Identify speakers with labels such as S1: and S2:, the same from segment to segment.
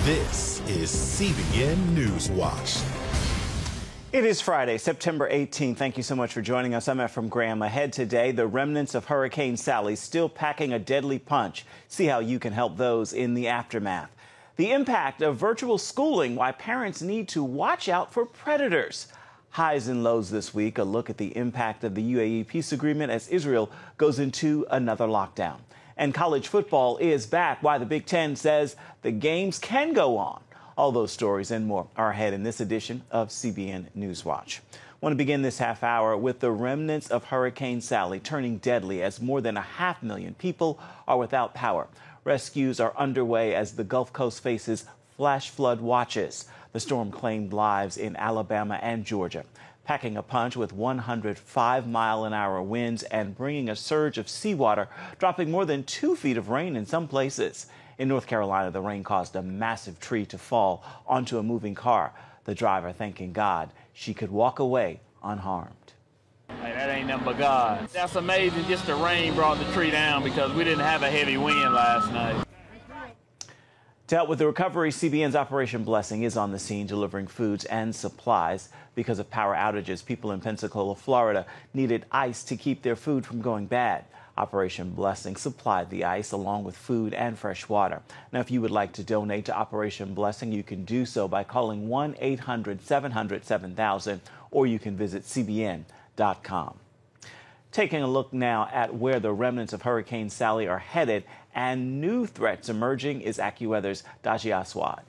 S1: This is CBN News Watch.
S2: It is Friday, September 18th. Thank you so much for joining us. I'm Efrem Graham. Ahead today, the remnants of Hurricane Sally still packing a deadly punch. See how you can help those in the aftermath. The impact of virtual schooling, why parents need to watch out for predators. Highs and lows this week, a look at the impact of the UAE peace agreement as Israel goes into another lockdown. And college football is back, why the Big Ten says the games can go on. All those stories and more are ahead in this edition of CBN News Watch. I want to begin this half hour with the remnants of Hurricane Sally turning deadly as more than 500,000 people are without power. Rescues are underway as the Gulf Coast faces flash flood watches. The storm claimed lives in Alabama and Georgia, packing a punch with 105-mile-an-hour winds and bringing a surge of seawater, dropping more than 2 feet of rain in some places. In North Carolina, the rain caused a massive tree to fall onto a moving car. The driver thanking God she could walk away unharmed.
S3: Hey, that ain't nothing but God. That's amazing. Just the rain brought the tree down because we didn't have a heavy wind last night.
S2: To help with the recovery, CBN's Operation Blessing is on the scene delivering foods and supplies. Because of power outages, people in Pensacola, Florida needed ice to keep their food from going bad. Operation Blessing supplied the ice along with food and fresh water. Now, if you would like to donate to Operation Blessing, you can do so by calling 1-800-700-7000 or you can visit cbn.com. Taking a look now at where the remnants of Hurricane Sally are headed and new threats emerging is AccuWeather's Dajia Aswad.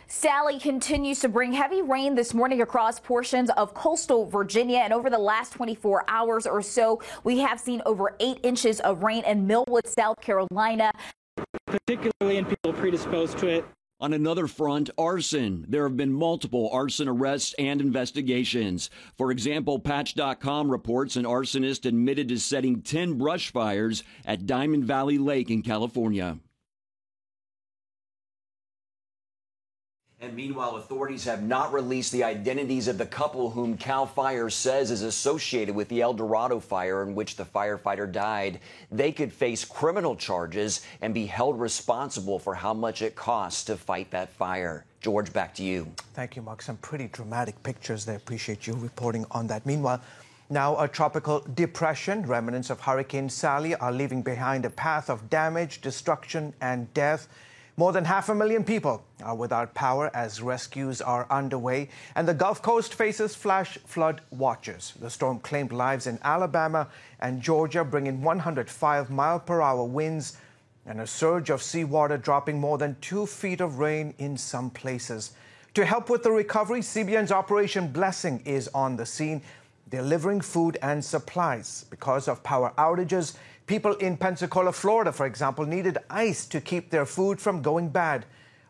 S4: Sally continues to bring heavy rain this morning across portions of coastal Virginia, and over the last 24 hours or so, we have seen over 8 inches of rain in Millwood, South Carolina.
S5: Particularly in people predisposed to it.
S6: On another front, arson. There have been multiple arson arrests and investigations. For example, Patch.com reports an arsonist admitted to setting 10 brush fires at Diamond Valley Lake in California.
S7: And meanwhile, authorities have not released the identities of the couple whom CAL FIRE says is associated with the El Dorado fire in which the firefighter died. They could face criminal charges and be held responsible for how much it costs to fight that fire. George, back to you.
S8: Thank you, Mark. Some pretty dramatic pictures there. Appreciate you reporting on that. Meanwhile, now a tropical depression. Remnants of Hurricane Sally are leaving behind a path of damage, destruction, and death. More than 500,000 people are without power as rescues are underway, and the Gulf Coast faces flash flood watches. The storm claimed lives in Alabama and Georgia, bringing 105-mile-per-hour winds and a surge of seawater, dropping more than 2 feet of rain in some places. To help with the recovery, CBN's Operation Blessing is on the scene, delivering food and supplies. Because of power outages, people in Pensacola, Florida, for example, needed ice to keep their food from going bad.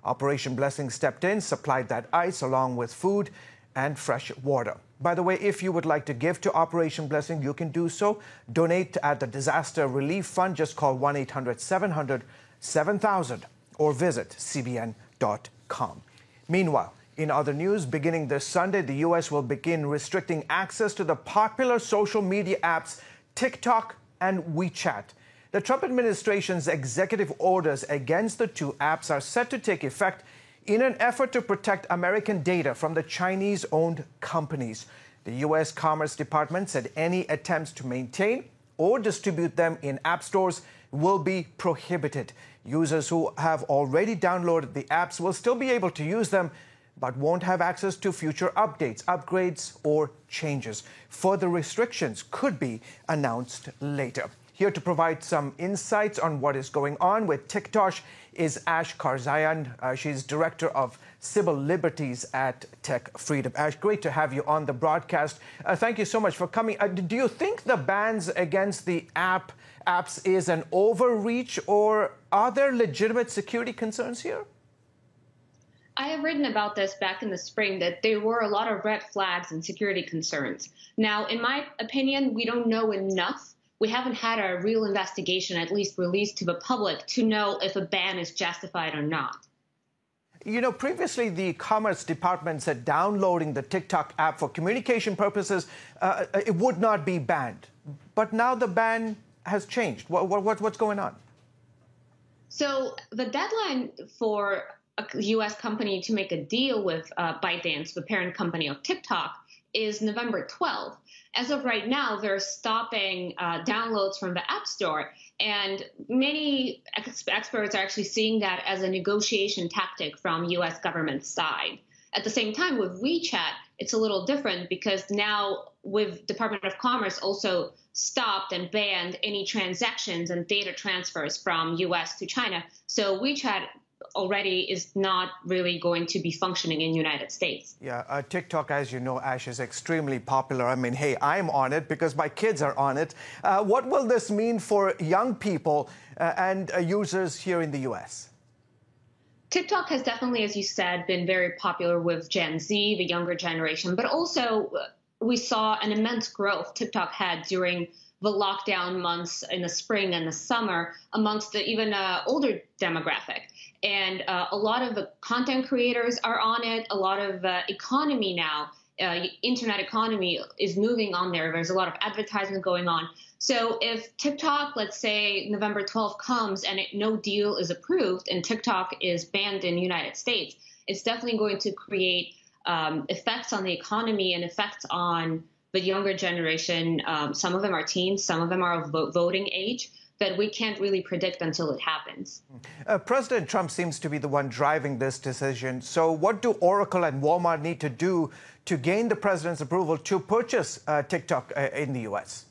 S8: Operation Blessing stepped in, supplied that ice along with food and fresh water. By the way, if you would like to give to Operation Blessing, you can do so. Donate at the Disaster Relief Fund. Just call 1-800-700-7000 or visit cbn.com. Meanwhile, in other news, beginning this Sunday, the U.S. will begin restricting access to the popular social media apps TikTok and WeChat. The Trump administration's executive orders against the two apps are set to take effect in an effort to protect American data from the Chinese-owned companies. The U.S. Commerce Department said any attempts to maintain or distribute them in app stores will be prohibited. Users who have already downloaded the apps will still be able to use them, but won't have access to future updates, upgrades, or changes. Further restrictions could be announced later. Here to provide some insights on what is going on with TikTok is Ash Karzayan. She's Director of Civil Liberties at Tech Freedom. Ash, great to have you on the broadcast. Thank you so much for coming. Do you think the bans against the apps is an overreach, or are there legitimate security concerns here?
S9: I have written about this back in the spring, that there were a lot of red flags and security concerns. Now, in my opinion, we don't know enough. We haven't had a real investigation, at least released to the public, to know if a ban is justified or not.
S8: You know, previously the Commerce Department said downloading the TikTok app for communication purposes, it would not be banned. But now the ban has changed. What's going on?
S9: So the deadline for a U.S. company to make a deal with ByteDance, the parent company of TikTok, is November 12th. As of right now, they're stopping downloads from the App Store. And many experts are actually seeing that as a negotiation tactic from U.S. government side. At the same time, with WeChat, it's a little different because now with Department of Commerce also stopped and banned any transactions and data transfers from U.S. to China. So WeChat already is not really going to be functioning in the United States.
S8: Yeah, TikTok, as you know, Ash, is extremely popular. I mean, hey, I'm on it because my kids are on it. What will this mean for young people and users here in the U.S.?
S9: TikTok has definitely, as you said, been very popular with Gen Z, the younger generation, but also we saw an immense growth TikTok had during the lockdown months in the spring and the summer amongst the even older demographic. And a lot of the content creators are on it. A lot of economy now, internet economy is moving on there. There's a lot of advertisement going on. So if TikTok, let's say November 12th comes and no deal is approved and TikTok is banned in the United States, it's definitely going to create effects on the economy and effects on the younger generation. Some of them are teens, some of them are of voting age, that we can't really predict until it happens.
S8: President Trump seems to be the one driving this decision. So what do Oracle and Walmart need to do to gain the president's approval to purchase TikTok in the U.S.?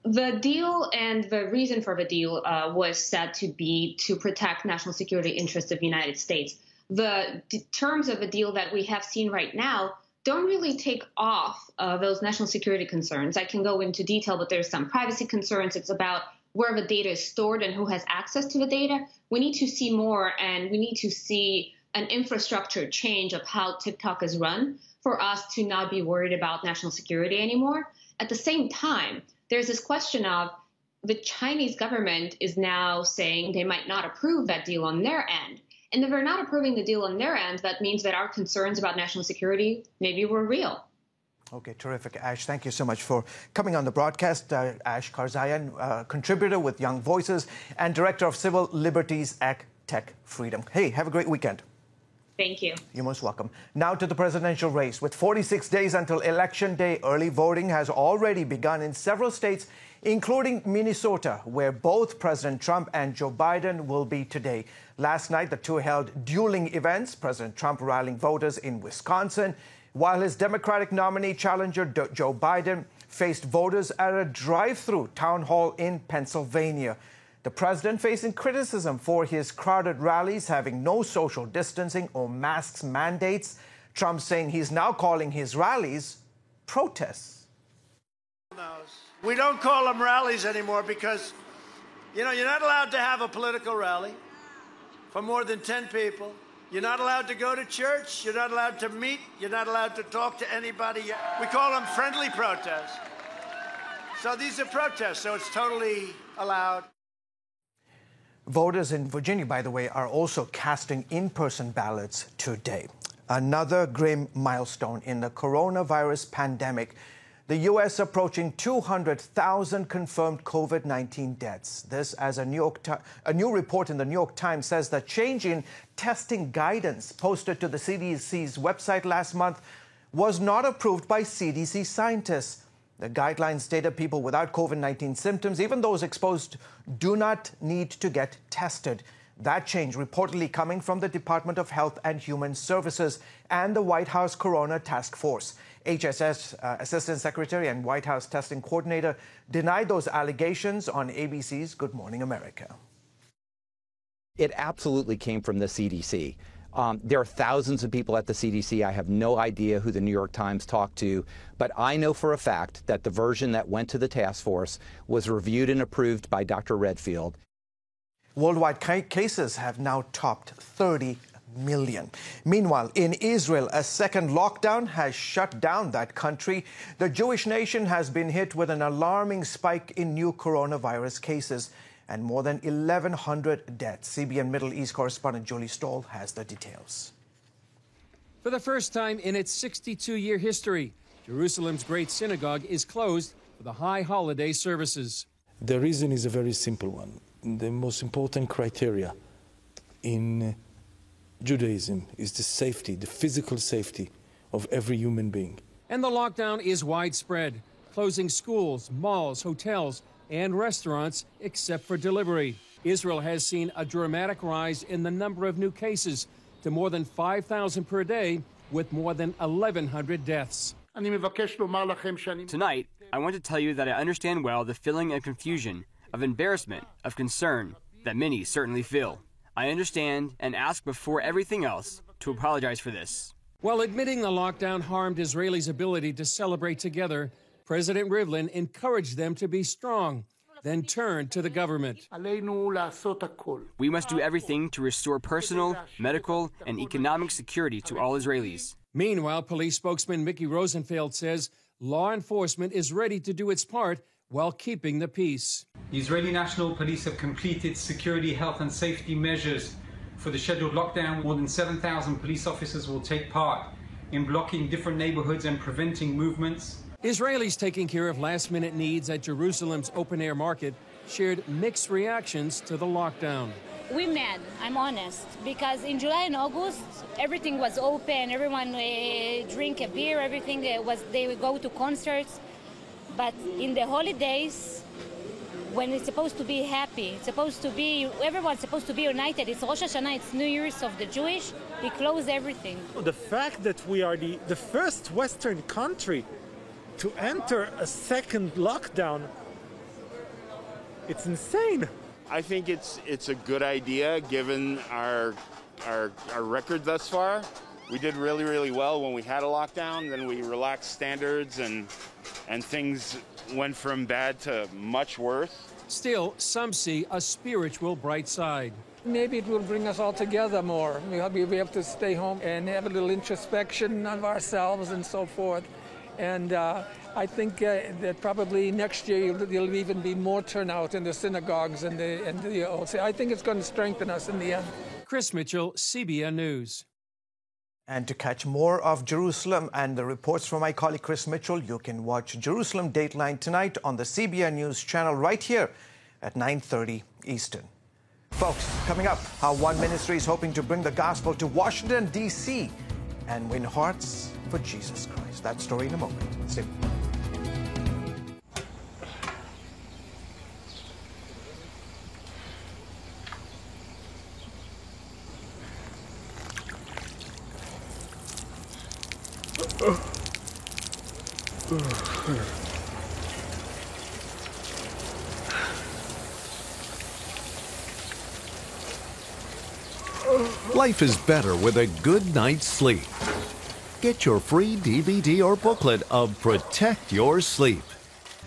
S9: The deal and the reason for the deal was said to be to protect national security interests of the United States. The terms of the deal that we have seen right now don't really take off those national security concerns. I can go into detail, but there's some privacy concerns. It's about where the data is stored and who has access to the data. We need to see more, and we need to see an infrastructure change of how TikTok is run for us to not be worried about national security anymore. At the same time, there's this question of the Chinese government is now saying they might not approve that deal on their end. And if they're not approving the deal on their end, that means that our concerns about national security maybe were real.
S8: Okay, terrific, Ash. Thank you so much for coming on the broadcast. Ash Karzayan, contributor with Young Voices and director of Civil Liberties at Tech Freedom. Hey, have a great weekend.
S9: Thank you.
S8: You're most welcome. Now to the presidential race. With 46 days until Election Day, early voting has already begun in several states, including Minnesota, where both President Trump and Joe Biden will be today. Last night, the two held dueling events, President Trump rallying voters in Wisconsin, while his Democratic nominee challenger, Joe Biden, faced voters at a drive-through town hall in Pennsylvania. The president facing criticism for his crowded rallies having no social distancing or masks mandates. Trump saying he's now calling his rallies protests.
S10: We don't call them rallies anymore because, you know, you're not allowed to have a political rally for more than 10 people. You're not allowed to go to church. You're not allowed to meet. You're not allowed to talk to anybody. We call them friendly protests. So these are protests, so it's totally allowed.
S8: Voters in Virginia, by the way, are also casting in-person ballots today. Another grim milestone in the coronavirus pandemic. The U.S. approaching 200,000 confirmed COVID-19 deaths. This, as a new report in the New York Times says, the change in testing guidance posted to the CDC's website last month was not approved by CDC scientists. The guidelines stated people without COVID-19 symptoms, even those exposed, do not need to get tested. That change reportedly coming from the Department of Health and Human Services and the White House Corona Task Force. HHS Assistant Secretary and White House Testing Coordinator denied those allegations on ABC's Good Morning America.
S11: It absolutely came from the CDC. There are thousands of people at the CDC. I have no idea who the New York Times talked to, but I know for a fact that the version that went to the task force was reviewed and approved by Dr. Redfield.
S8: Worldwide cases have now topped 30 million. Meanwhile, in Israel, a second lockdown has shut down that country. The Jewish nation has been hit with an alarming spike in new coronavirus cases and more than 1,100 deaths. CBN Middle East correspondent Julie Stoll has the details.
S12: For the first time in its 62-year history, Jerusalem's Great Synagogue is closed for the high holiday services.
S13: The reason is a very simple one. the most important criteria in Judaism is the safety, the physical safety of every human being.
S12: And the lockdown is widespread, closing schools, malls, hotels, and restaurants except for delivery. Israel has seen a dramatic rise in the number of new cases to more than 5,000 per day, with more than 1,100 deaths.
S14: Tonight, I want to tell you that I understand well the feeling of confusion, of embarrassment, of concern that many certainly feel. I understand and ask before everything else to apologize for this.
S12: While admitting the lockdown harmed Israelis' ability to celebrate together, President Rivlin encouraged them to be strong, then turned to the government.
S14: We must do everything to restore personal, medical, and economic security to all Israelis.
S12: Meanwhile, police spokesman Mickey Rosenfeld says law enforcement is ready to do its part while keeping the peace.
S15: The Israeli National Police have completed security, health and safety measures for the scheduled lockdown. More than 7,000 police officers will take part in blocking different neighborhoods and preventing movements.
S12: Israelis taking care of last-minute needs at Jerusalem's open-air market shared mixed reactions to the lockdown.
S16: We're mad, I'm honest, because in July and August, everything was open, everyone drink a beer, everything they would go to concerts. But in the holidays, when it's supposed to be happy, it's supposed to be, everyone's supposed to be united. It's Rosh Hashanah, it's New Year's of the Jewish, they close everything.
S17: The fact that we are the first Western country to enter a second lockdown, it's insane.
S18: I think it's a good idea given our record thus far. We did really, really well when we had a lockdown. Then we relaxed standards and things went from bad to much worse.
S12: Still, some see a spiritual bright side.
S19: Maybe it will bring us all together more. We'll be able to stay home and have a little introspection of ourselves and so forth. And I think that probably next year there'll even be more turnout in the synagogues and the I think it's going to strengthen us in the end.
S12: Chris Mitchell, CBN News.
S8: And to catch more of Jerusalem and the reports from my colleague Chris Mitchell, you can watch Jerusalem Dateline tonight on the CBN News channel right here at 9:30 Eastern. Folks, coming up, how One Ministry is hoping to bring the gospel to Washington, D.C. and win hearts for Jesus Christ. That story in a moment. Stay with me.
S1: Life is better with a good night's sleep. Get your free DVD or booklet of Protect Your Sleep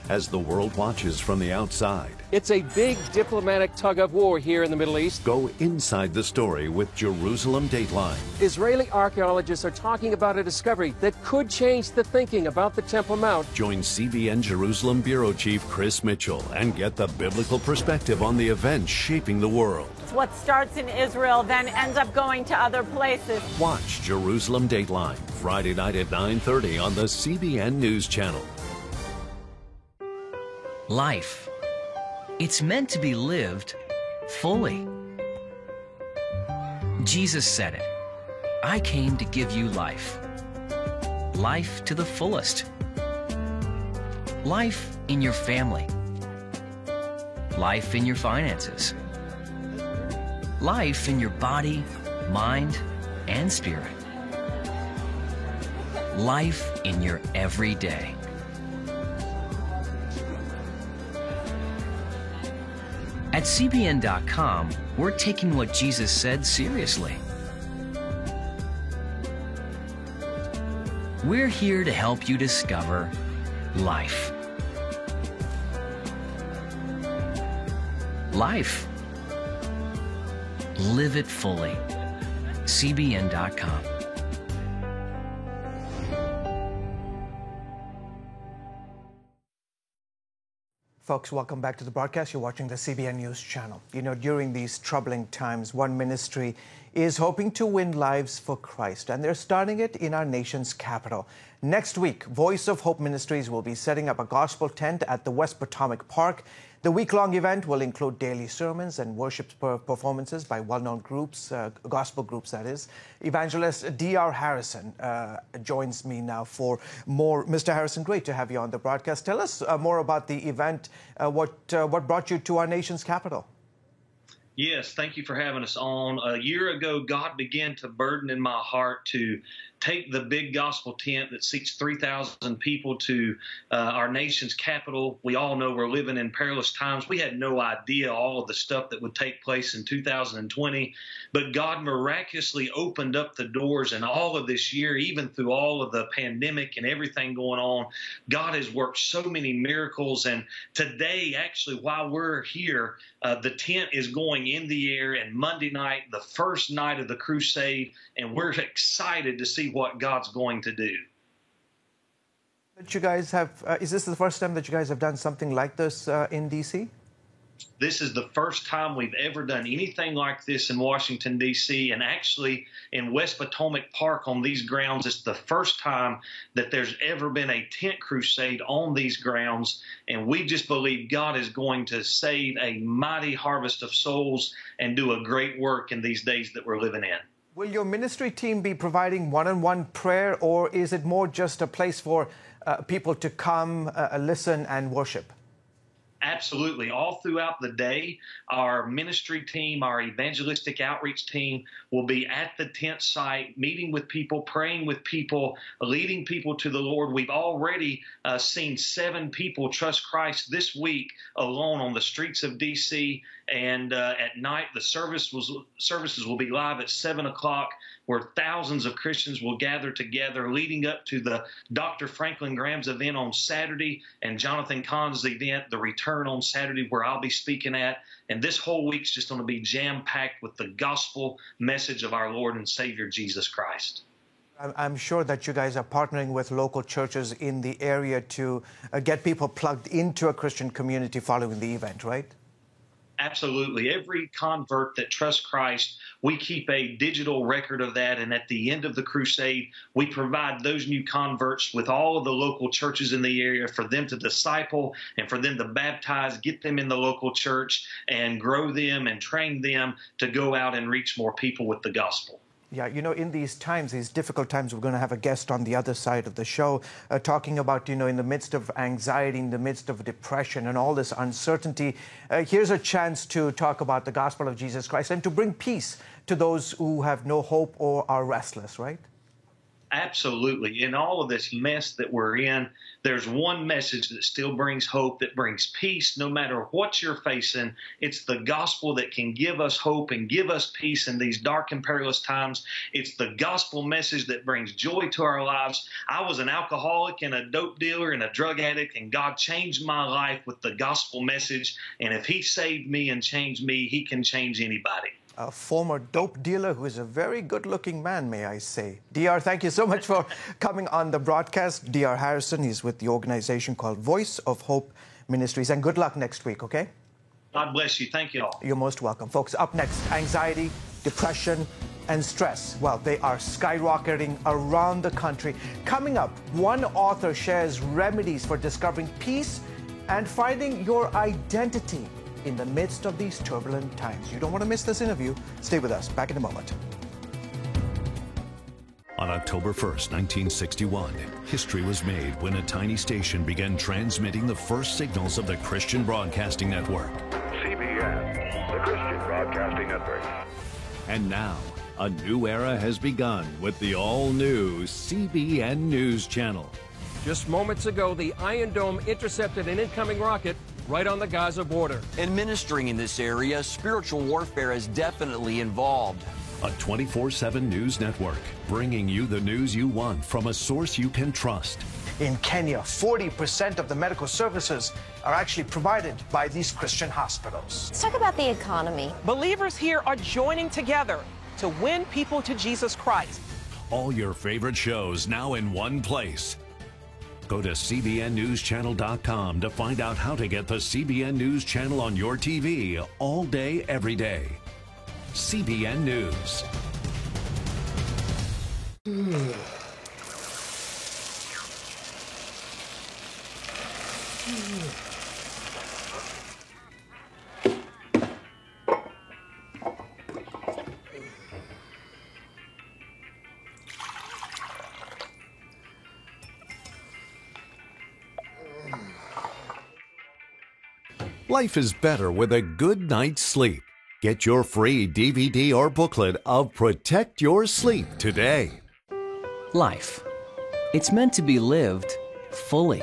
S1: as the world watches from the outside.
S12: It's a big diplomatic tug-of-war here in the Middle East.
S1: Go inside the story with Jerusalem Dateline.
S12: Israeli archaeologists are talking about a discovery that could change the thinking about the Temple Mount.
S1: Join CBN Jerusalem Bureau Chief Chris Mitchell and get the biblical perspective on the events shaping the world.
S20: What starts in Israel then ends up going to other places.
S1: Watch Jerusalem Dateline Friday night at 9:30 on the CBN News Channel.
S21: Life. It's meant to be lived fully. Jesus said it. I came to give you life. Life to the fullest. Life in your family. Life in your finances. Life in your body, mind, and spirit. Life in your everyday. At CBN.com, we're taking what Jesus said seriously. We're here to help you discover life. Life. Live it fully. CBN.com.
S8: Folks, welcome back to the broadcast. You're watching the CBN News channel. You know, during these troubling times, One Ministry is hoping to win lives for Christ, and they're starting it in our nation's capital. Next week, Voice of Hope Ministries will be setting up a gospel tent at the West Potomac Park. The week-long event will include daily sermons and worship performances by well-known groups, gospel groups that is. Evangelist D.R. Harrison joins me now for more. Mr. Harrison, great to have you on the broadcast. Tell us more about the event. What brought you to our nation's capital?
S3: Yes, thank you for having us on. A year ago, God began to burden in my heart to take the big gospel tent that seats 3,000 people to our nation's capital. We all know we're living in perilous times. We had no idea all of the stuff that would take place in 2020, but God miraculously opened up the doors, and all of this year, even through all of the pandemic and everything going on, God has worked so many miracles. And today, actually, while we're here, the tent is going in the air, and Monday night, the first night of the crusade, and we're excited to see what God's going to do.
S8: That you guys have, is this the first time that you guys have done something like this in D.C.?
S3: This is the first time we've ever done anything like this in Washington, D.C., and actually in West Potomac Park on these grounds. It's the first time that there's ever been a tent crusade on these grounds, and we just believe God is going to save a mighty harvest of souls and do a great work in these days that we're living in.
S8: Will your ministry team be providing one-on-one prayer, or is it more just a place for people to come, listen, and worship?
S3: Absolutely. All throughout the day, our ministry team, our evangelistic outreach team will be at the tent site, meeting with people, praying with people, leading people to the Lord. We've already seen 7 people trust Christ this week alone on the streets of D.C., and at night the services will be live at 7 o'clock, where thousands of Christians will gather together, leading up to the Dr. Franklin Graham's event on Saturday and Jonathan Cahn's event, The Return, on Saturday, where I'll be speaking at. And this whole week's just going to be jam-packed with the gospel message of our Lord and Savior, Jesus Christ.
S8: I'm sure that you guys are partnering with local churches in the area to get people plugged into a Christian community following the event, right?
S3: Absolutely. Every convert that trusts Christ, we keep a digital record of that. And at the end of the crusade, we provide those new converts with all of the local churches in the area for them to disciple and for them to baptize, get them in the local church, and grow them and train them to go out and reach more people with the gospel.
S8: Yeah, you know, in these times, these difficult times, we're going to have a guest on the other side of the show talking about, you know, in the midst of anxiety, in the midst of depression and all this uncertainty, here's a chance to talk about the gospel of Jesus Christ and to bring peace to those who have no hope or are restless, right?
S3: Absolutely. In all of this mess that we're in, there's one message that still brings hope, that brings peace no matter what you're facing. It's the gospel that can give us hope and give us peace in these dark and perilous times. It's the gospel message that brings joy to our lives. I was an alcoholic and a dope dealer and a drug addict, and God changed my life with the gospel message. And if He saved me and changed me, He can change anybody.
S8: A former dope dealer who is a very good-looking man, may I say. D.R., thank you so much for coming on the broadcast. D.R. Harrison, he's with the organization called Voice of Hope Ministries. And good luck next week, okay?
S3: God bless you. Thank you all.
S8: You're most welcome. Folks, up next, anxiety, depression, and stress. Well, they are skyrocketing around the country. Coming up, one author shares remedies for discovering peace and finding your identity in the midst of these turbulent times. You don't want to miss this interview. Stay with us. Back in a moment.
S1: On October 1st, 1961, history was made when a tiny station began transmitting the first signals of the Christian Broadcasting Network.
S22: CBN, the Christian Broadcasting Network.
S1: And now, a new era has begun with the all-new CBN News Channel.
S12: Just moments ago, the Iron Dome intercepted an incoming rocket right on the Gaza border.
S7: And ministering in this area, spiritual warfare is definitely involved.
S1: A 24/7 news network, bringing you the news you want from a source you can trust.
S8: In Kenya, 40% of the medical services are actually provided by these Christian hospitals.
S23: Let's talk about the economy. Believers here are joining together to win people to Jesus Christ.
S1: All your favorite shows now in one place. Go to CBNNewsChannel.com to find out how to get the CBN News Channel on your TV all day, every day. CBN News. Life is better with a good night's sleep. Get your free DVD or booklet of Protect Your Sleep today.
S21: Life. It's meant to be lived fully.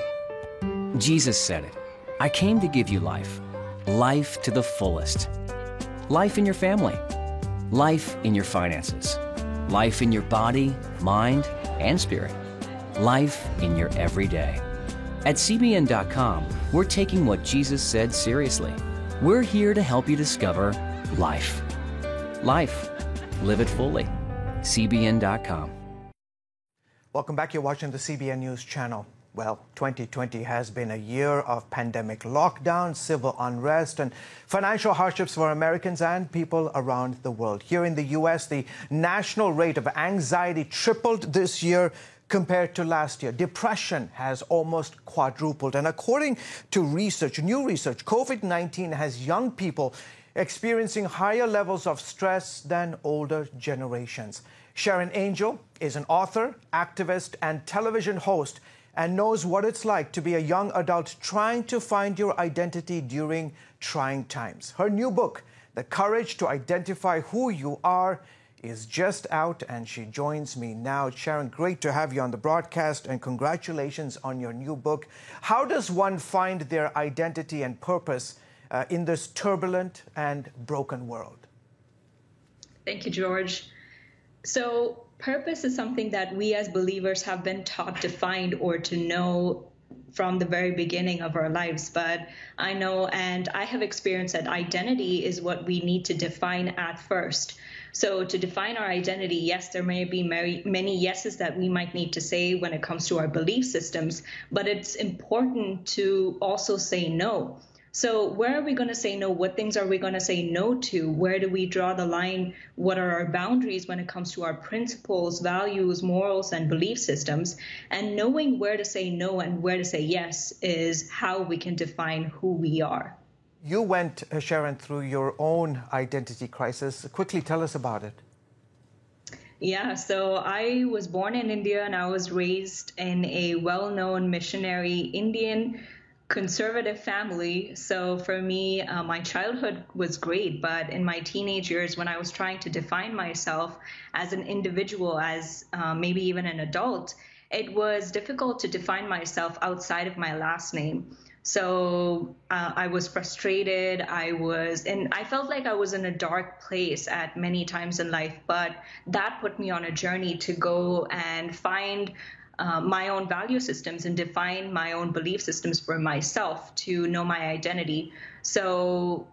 S21: Jesus said it. I came to give you life. Life to the fullest. Life in your family. Life in your finances. Life in your body, mind, and spirit. Life in your everyday. At CBN.com, we're taking what Jesus said seriously. We're here to help you discover life. Life. Live it fully. CBN.com.
S8: Welcome back. You're watching the CBN News Channel. Well, 2020 has been a year of pandemic lockdown, civil unrest, and financial hardships for Americans and people around the world. Here in the U.S., the national rate of anxiety tripled this year compared to last year. Depression has almost quadrupled. And according to new research, COVID-19 has young people experiencing higher levels of stress than older generations. Sharon Angel is an author, activist, and television host and knows what it's like to be a young adult trying to find your identity during trying times. Her new book, The Courage to Identify Who You Are, is just out, and she joins me now. Sharon, great to have you on the broadcast, and congratulations on your new book. How does one find their identity and purpose in this turbulent and broken world?
S2: Thank you, George. So purpose is something that we as believers have been taught to find or to know from the very beginning of our lives. But I know, and I have experienced, that identity is what we need to define at first. So to define our identity, yes, there may be many yeses that we might need to say when it comes to our belief systems, but it's important to also say no. So where are we going to say no? What things are we going to say no to? Where do we draw the line? What are our boundaries when it comes to our principles, values, morals, and belief systems? And knowing where to say no and where to say yes is how we can define who we are.
S8: You went, Sharon, through your own identity crisis. Quickly tell us about it.
S2: Yeah, so I was born in India and I was raised in a well-known missionary Indian conservative family. So for me, my childhood was great, but in my teenage years, when I was trying to define myself as an individual, as maybe even an adult, it was difficult to define myself outside of my last name. So I was frustrated. I felt like I was in a dark place at many times in life, but that put me on a journey to go and find my own value systems and define my own belief systems for myself to know my identity. So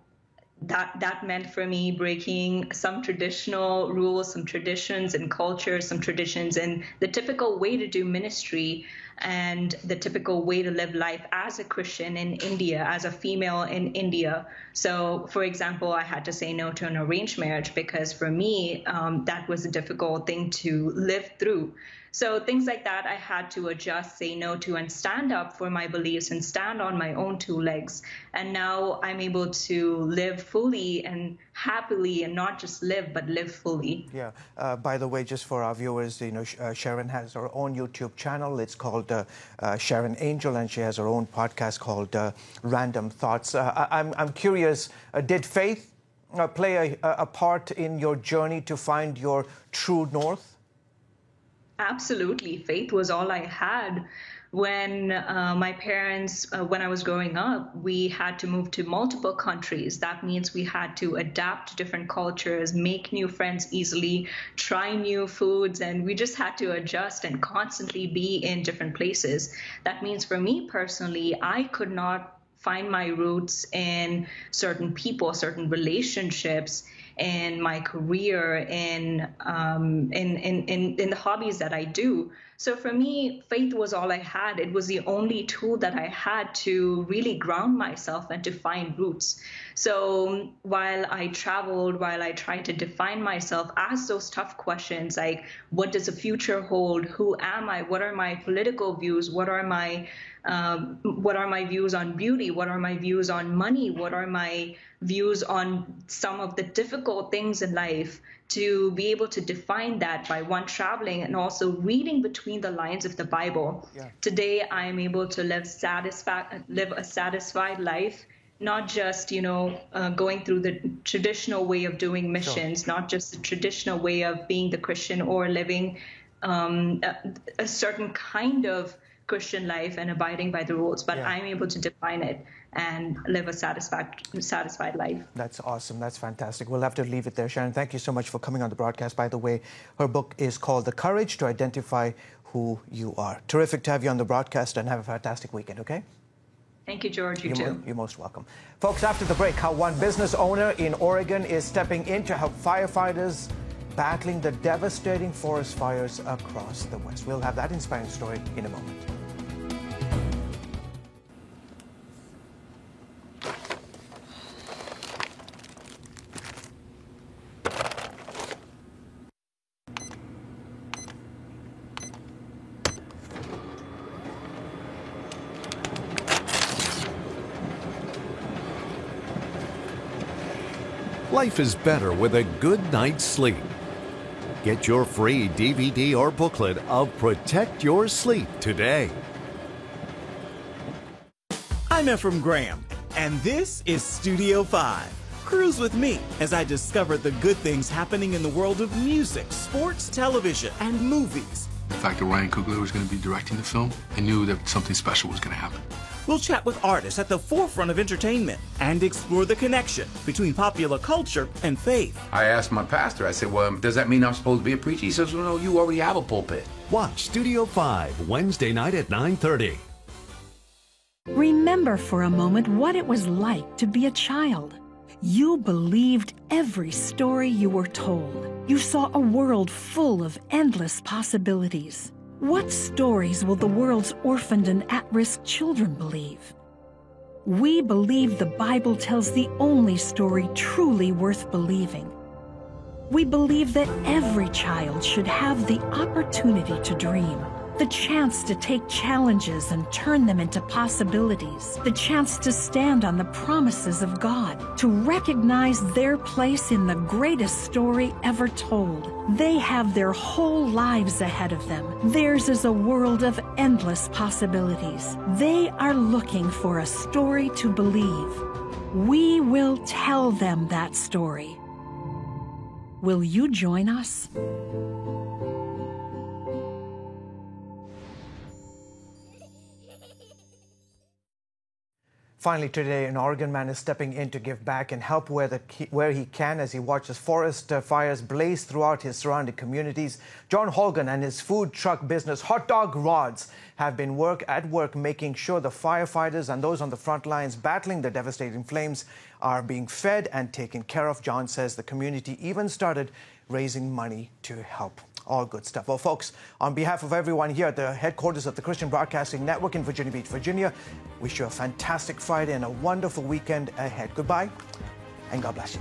S2: that meant for me breaking some traditional rules, some traditions and cultures, some traditions and the typical way to do ministry and the typical way to live life as a Christian in India, as a female in India. So, for example, I had to say no to an arranged marriage because for me, that was a difficult thing to live through. So things like that I had to adjust, say no to, and stand up for my beliefs and stand on my own two legs. And now I'm able to live fully and happily, and not just live, but live fully.
S8: Yeah. By the way, just for our viewers, Sharon has her own YouTube channel. It's called Sharon Angel, and she has her own podcast called Random Thoughts. I'm curious, did faith play a part in your journey to find your true north?
S2: Absolutely. Faith was all I had. When my parents, when I was growing up, we had to move to multiple countries. That means we had to adapt to different cultures, make new friends easily, try new foods, and we just had to adjust and constantly be in different places. That means for me personally, I could not find my roots in certain people, certain relationships, in my career, in the hobbies that I do. So for me, faith was all I had. It was the only tool that I had to really ground myself and to find roots. So while I traveled, while I tried to define myself, ask those tough questions like, what does the future hold? Who am I? What are my political views? What are my views on beauty? What are my views on money? What are my views on some of the difficult things in life? To be able to define that by one, traveling and also reading between the lines of the Bible. Yeah. Today, I am able to live a satisfied life not just, going through the traditional way of doing missions, not just the traditional way of being the Christian or living a certain kind of Christian life and abiding by the rules, but I'm able to define it and live a satisfied life. That's awesome. That's fantastic. We'll have to leave it there. Sharon, thank you so much for coming on the broadcast. By the way, her book is called The Courage to Identify Who You Are. Terrific to have you on the broadcast, and have a fantastic weekend, okay? Thank you, George. You too. You're most welcome. Folks, after the break, how one business owner in Oregon is stepping in to help firefighters battling the devastating forest fires across the West. We'll have that inspiring story in a moment.
S1: Life is better with a good night's sleep. Get your free DVD or booklet of Protect Your Sleep today.
S4: I'm Ephraim Graham, and this is Studio 5. Cruise with me as I discover the good things happening in the world of music, sports, television, and movies.
S5: The fact that Ryan Coogler was going to be directing the film, I knew that something special was going to happen.
S4: We'll chat with artists at the forefront of entertainment and explore the connection between popular culture and faith.
S6: I asked my pastor, I said, well, does that mean I'm supposed to be a preacher? He says, well, no, you already have a pulpit.
S1: Watch Studio 5, Wednesday night at 9:30.
S24: Remember for a moment what it was like to be a child. You believed every story you were told. You saw a world full of endless possibilities. What stories will the world's orphaned and at-risk children believe? We believe the Bible tells the only story truly worth believing. We believe that every child should have the opportunity to dream, the chance to take challenges and turn them into possibilities, the chance to stand on the promises of God, to recognize their place in the greatest story ever told. They have their whole lives ahead of them. Theirs is a world of endless possibilities. They are looking for a story to believe. We will tell them that story. Will you join us?
S8: Finally today, an Oregon man is stepping in to give back and help where he can as he watches forest fires blaze throughout his surrounding communities. John Holgan and his food truck business, Hot Dog Rods, have been at work making sure the firefighters and those on the front lines battling the devastating flames are being fed and taken care of. John says the community even started raising money to help. All good stuff. Well, folks, on behalf of everyone here at the headquarters of the Christian Broadcasting Network in Virginia Beach, Virginia, wish you a fantastic Friday and a wonderful weekend ahead. Goodbye, and God bless you.